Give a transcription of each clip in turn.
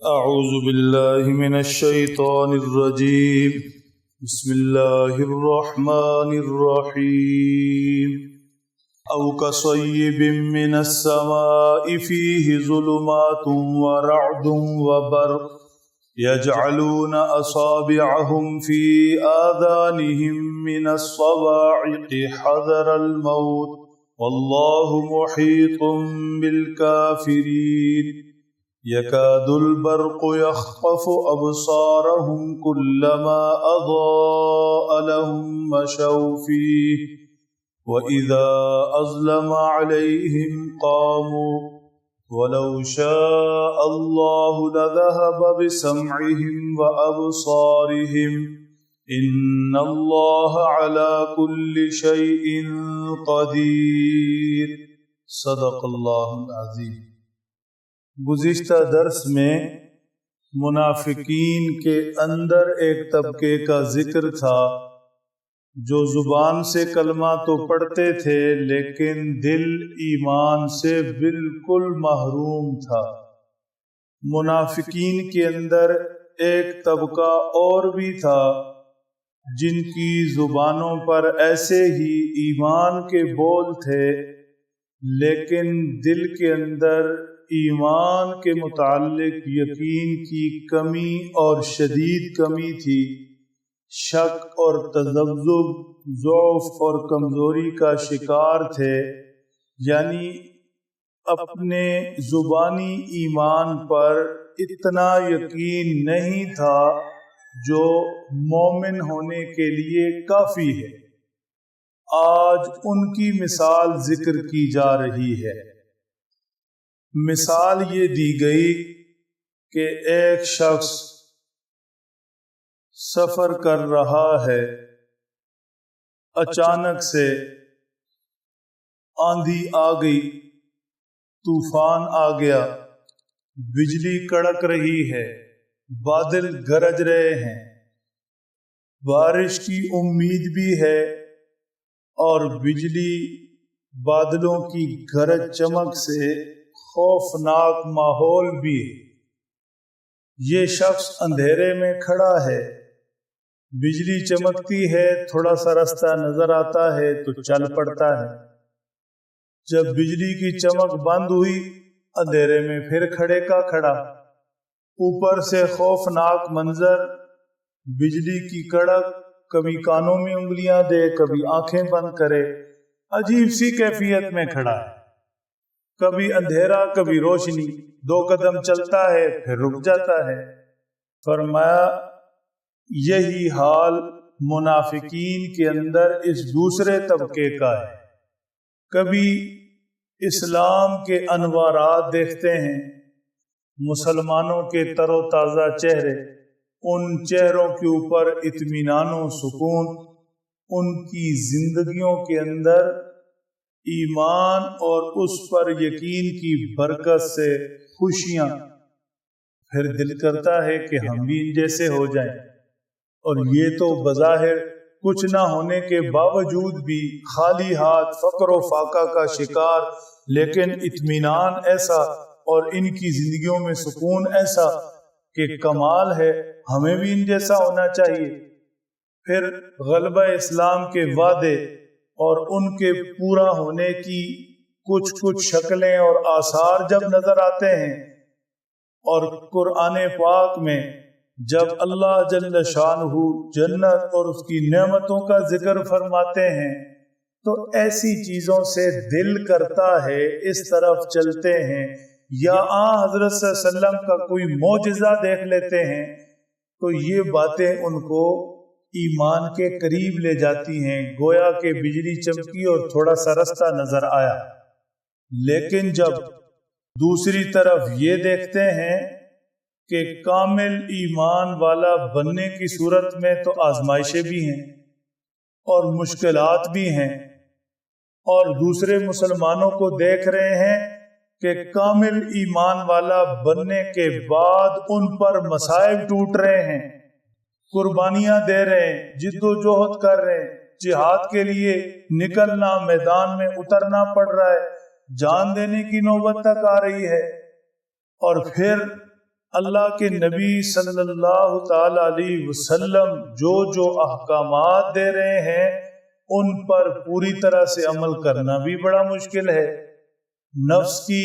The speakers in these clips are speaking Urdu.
أعوذ بالله من الشيطان الرجيم. بسم الله الرحمن الرحيم. أو كصيب من السماء فيه ظلمات ورعد وبرق يجعلون أصابعهم في آذانهم من الصواعق حذر الموت والله محيط بالكافرين. يكاد البرق يخطف أبصارهم كلما أضاء لهم مشوا فيه وإذا أظلم عليهم قاموا ولو شاء الله لذهب بسمعهم وأبصارهم إن الله على كل شيء قدير. صدق اللہ العظیم. گزشتہ درس میں منافقین کے اندر ایک طبقے کا ذکر تھا جو زبان سے کلمہ تو پڑھتے تھے لیکن دل ایمان سے بالکل محروم تھا. منافقین کے اندر ایک طبقہ اور بھی تھا جن کی زبانوں پر ایسے ہی ایمان کے بول تھے لیکن دل کے اندر ایمان کے متعلق یقین کی کمی اور شدید کمی تھی. شک اور تذبذب، ضعف اور کمزوری کا شکار تھے، یعنی اپنے زبانی ایمان پر اتنا یقین نہیں تھا جو مومن ہونے کے لیے کافی ہے. آج ان کی مثال ذکر کی جا رہی ہے. مثال یہ دی گئی کہ ایک شخص سفر کر رہا ہے، اچانک سے آندھی آ گئی، طوفان آ گیا، بجلی کڑک رہی ہے، بادل گرج رہے ہیں، بارش کی امید بھی ہے اور بجلی بادلوں کی گرج چمک سے خوفناک ماحول بھی ہے. یہ شخص اندھیرے میں کھڑا ہے، بجلی چمکتی ہے، تھوڑا سا راستہ نظر آتا ہے تو چل پڑتا ہے. جب بجلی کی چمک بند ہوئی، اندھیرے میں پھر کھڑے کا کھڑا. اوپر سے خوفناک منظر، بجلی کی کڑک، کبھی کانوں میں انگلیاں دے، کبھی آنکھیں بند کرے، عجیب سی کیفیت میں کھڑا ہے. کبھی اندھیرا کبھی روشنی، 2 قدم چلتا ہے پھر رک جاتا ہے. فرمایا یہی حال منافقین کے اندر اس دوسرے طبقے کا ہے. کبھی اسلام کے انوارات دیکھتے ہیں، مسلمانوں کے تر و تازہ چہرے، ان چہروں کے اوپر اطمینان و سکون، ان کی زندگیوں کے اندر ایمان اور اس پر یقین کی برکت سے خوشیاں. پھر دل کرتا ہے کہ ہم بھی ان جیسے ہو جائیں. اور یہ تو بظاہر کچھ نہ ہونے کے باوجود بھی خالی ہاتھ، فقر و فاقہ کا شکار، لیکن اطمینان ایسا اور ان کی زندگیوں میں سکون ایسا کہ کمال ہے، ہمیں بھی ان جیسا ہونا چاہیے. پھر غلبہ اسلام کے وعدے اور ان کے پورا ہونے کی کچھ شکلیں اور آثار جب نظر آتے ہیں، اور قرآن پاک میں جب اللہ جل شانہ جنت اور اس کی نعمتوں کا ذکر فرماتے ہیں تو ایسی چیزوں سے دل کرتا ہے اس طرف چلتے ہیں. یا حضرت صلی اللہ علیہ وسلم کا کوئی معجزہ دیکھ لیتے ہیں تو یہ باتیں ان کو ایمان کے قریب لے جاتی ہیں، گویا کہ بجلی چمکی اور تھوڑا سا راستہ نظر آیا. لیکن جب دوسری طرف یہ دیکھتے ہیں کہ کامل ایمان والا بننے کی صورت میں تو آزمائشیں بھی ہیں اور مشکلات بھی ہیں، اور دوسرے مسلمانوں کو دیکھ رہے ہیں کہ کامل ایمان والا بننے کے بعد ان پر مصائب ٹوٹ رہے ہیں، قربانیاں دے رہے ہیں، جد و جہد کر رہے ہیں، جہاد کے لیے نکلنا، میدان میں اترنا پڑ رہا ہے، جان دینے کی نوبت تک آ رہی ہے، اور پھر اللہ کے نبی صلی اللہ تعالی علیہ وسلم جو احکامات دے رہے ہیں ان پر پوری طرح سے عمل کرنا بھی بڑا مشکل ہے۔ نفس کی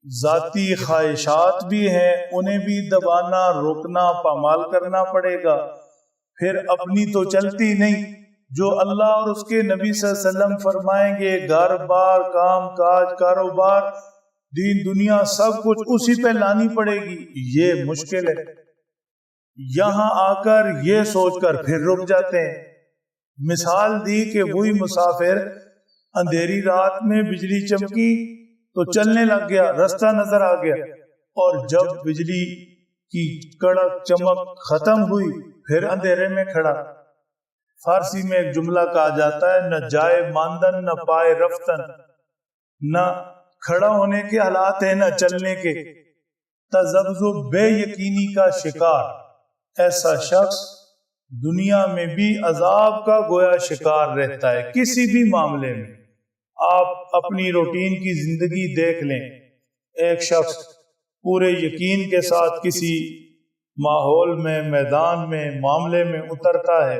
ذاتی خواہشات بھی ہیں، انہیں بھی دبانا، روکنا، پامال کرنا پڑے گا۔ پھر اپنی تو چلتی نہیں، جو اللہ اور اس کے نبی صلی اللہ علیہ وسلم فرمائیں گے، گھر بار، کام کاج، کاروبار، دین دنیا، سب کچھ اسی پہ لانی پڑے گی، یہ مشکل ہے۔ یہاں آ کر یہ سوچ کر پھر رک جاتے ہیں۔ مثال دی کہ وہی مسافر اندھیری رات میں بجلی چمکی تو چلنے لگ گیا، رستہ نظر آ گیا، اور جب بجلی کی کڑک چمک ختم ہوئی پھر اندھیرے میں کھڑا۔ فارسی میں ایک جملہ کہا جاتا ہے، نہ جائے ماندن نہ پائے رفتن، نہ کھڑا ہونے کے حالات ہیں نہ چلنے کے۔ تذبذب بے یقینی کا شکار، ایسا شخص دنیا میں بھی عذاب کا گویا شکار رہتا ہے۔ کسی بھی معاملے میں آپ اپنی روٹین کی زندگی دیکھ لیں، ایک شخص پورے یقین کے ساتھ کسی ماحول میں، میدان میں، معاملے میں اترتا ہے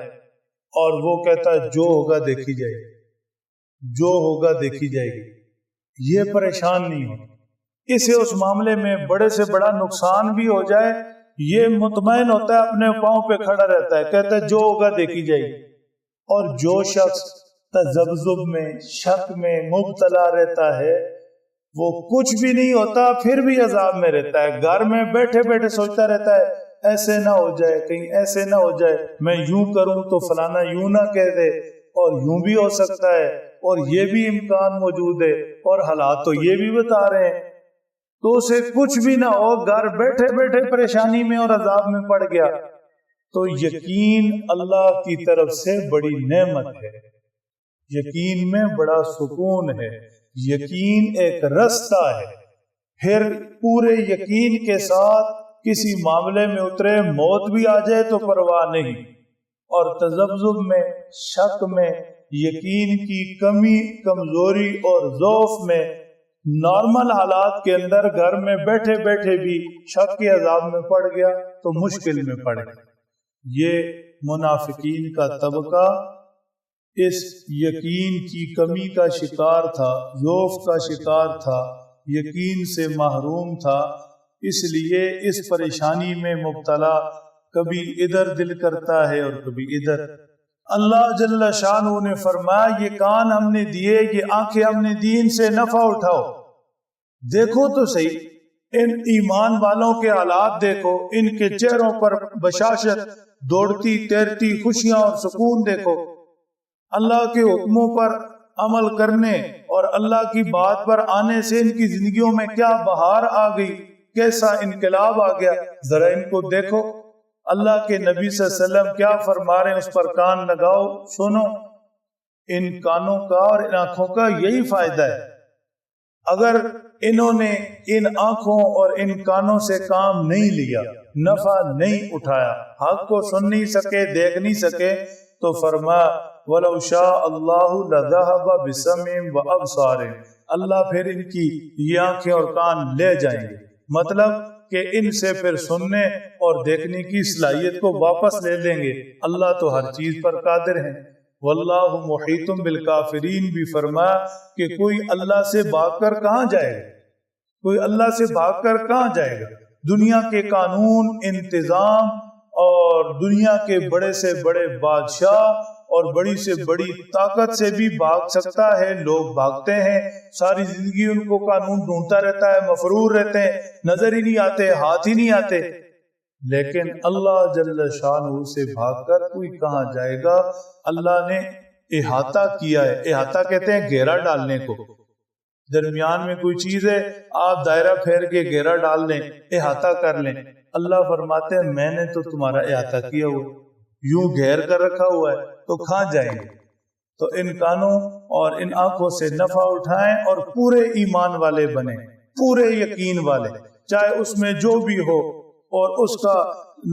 اور وہ کہتا ہے جو ہوگا دیکھی جائے گی، جو ہوگا دیکھی جائے گی، یہ پریشان نہیں ہو، اسے اس معاملے میں بڑے سے بڑا نقصان بھی ہو جائے، یہ مطمئن ہوتا ہے، اپنے پاؤں پہ کھڑا رہتا ہے، کہتا ہے جو ہوگا دیکھی جائے گی۔ اور جو شخص تذبذب میں، شک میں مبتلا رہتا ہے، وہ کچھ بھی نہیں ہوتا پھر بھی عذاب میں رہتا ہے، گھر میں بیٹھے بیٹھے سوچتا رہتا ہے ایسے نہ ہو جائے، کہیں ایسے نہ ہو جائے، میں یوں کروں تو فلانا یوں نہ کہہ دے، اور یوں بھی ہو سکتا ہے، اور یہ بھی امکان موجود ہے، اور حالات تو یہ بھی بتا رہے ہیں، تو اسے کچھ بھی نہ ہو، گھر بیٹھے بیٹھے پریشانی میں اور عذاب میں پڑ گیا۔ تو یقین اللہ کی طرف سے بڑی نعمت ہے، یقین میں بڑا سکون ہے، یقین ایک رستہ ہے۔ پھر پورے یقین کے ساتھ کسی معاملے میں اترے، موت بھی آ جائے تو پرواہ نہیں۔ اور تذبذب میں، شک میں، یقین کی کمی، کمزوری اور ضعف میں، نارمل حالات کے اندر گھر میں بیٹھے بیٹھے بھی شک کے عذاب میں پڑ گیا تو مشکل میں پڑ گیا۔ یہ منافقین کا طبقہ اس یقین کی کمی کا شکار تھا، ضعف کا شکار تھا، یقین سے محروم تھا، اس لیے اس پریشانی میں مبتلا، کبھی ادھر دل کرتا ہے اور کبھی ادھر۔ اللہ جل شانہ نے فرمایا یہ کان ہم نے دیے، یہ آنکھیں ہم نے دی، ان سے نفع اٹھاؤ۔ دیکھو تو صحیح ان ایمان والوں کے حالات، دیکھو ان کے چہروں پر بشاشت، دوڑتی تیرتی خوشیاں اور سکون دیکھو۔ اللہ کے حکموں پر عمل کرنے اور اللہ کی بات پر آنے سے ان کی زندگیوں میں کیا بہار آ گئی، کیسا انقلاب آ گیا، ذرا ان کو دیکھو۔ اللہ کے نبی صلی اللہ علیہ وسلم کیا فرما رہے ہیں، اس پر کان لگاؤ، سنو۔ ان کانوں کا اور ان آنکھوں کا یہی فائدہ ہے۔ اگر انہوں نے ان آنکھوں اور ان کانوں سے کام نہیں لیا، نفع نہیں اٹھایا، حق کو سن نہیں سکے، دیکھ نہیں سکے، تو فرمایا وَلَوْ شَاءَ اللَّهُ لَذَهَبَ بِسَمْعِهِمْ وَأَبْصَارِهِمْ، اللہ پھر ان کی یہ آنکھیں اور کان لے جائیں گے، مطلب کہ ان سے پھر سننے اور دیکھنے کی صلاحیت کو واپس لے لیں گے۔ اللہ تو ہر چیز پر قادر ہیں۔ واللہ محیط بالکافرین بھی فرمایا کہ کوئی اللہ سے بھاگ کر کہاں جائے گا، کوئی اللہ سے بھاگ کر کہاں جائے گا۔ دنیا کے قانون، انتظام اور دنیا کے بڑے سے بڑے بادشاہ اور بڑی سے بڑی طاقت سے بھی بھاگ سکتا ہے، لوگ بھاگتے ہیں، ساری زندگی ان کو قانون ڈھونڈتا رہتا ہے، مفرور رہتے ہیں، نظر ہی نہیں آتے، ہاتھ ہی نہیں آتے، لیکن اللہ جل شانہ سے بھاگ کر کوئی کہاں جائے گا۔ اللہ نے احاطہ کیا ہے، احاطہ کہتے ہیں گھیرا ڈالنے کو، درمیان میں کوئی چیز ہے، آپ دائرہ پھیر کے گھیرا ڈال لیں، احاطہ کر لیں۔ اللہ فرماتے ہیں میں نے تو تمہارا احاطہ کیا ہوا، یوں گھیر کر رکھا ہوا ہے، تو کہاں جائیں گے۔ تو ان کانوں اور ان آنکھوں سے نفع اٹھائیں اور پورے ایمان والے بنیں، پورے یقین والے، چاہے اس میں جو بھی ہو، اور اس کا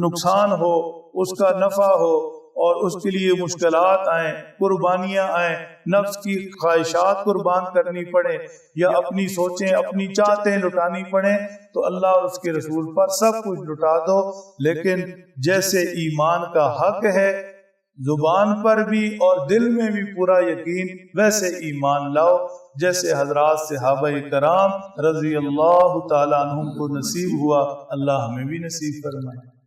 نقصان ہو، اس کا نفع ہو، اور اس کے لیے مشکلات آئیں، قربانیاں آئیں، نفس کی خواہشات قربان کرنی پڑے یا اپنی سوچیں، اپنی چاہتیں لٹانی پڑیں، تو اللہ اور اس کے رسول پر سب کچھ لٹا دو۔ لیکن جیسے ایمان کا حق ہے زبان پر بھی اور دل میں بھی پورا یقین، ویسے ایمان لاؤ جیسے حضرات صحابہ کرام رضی اللہ تعالیٰ عنہم کو نصیب ہوا۔ اللہ ہمیں بھی نصیب فرمائے۔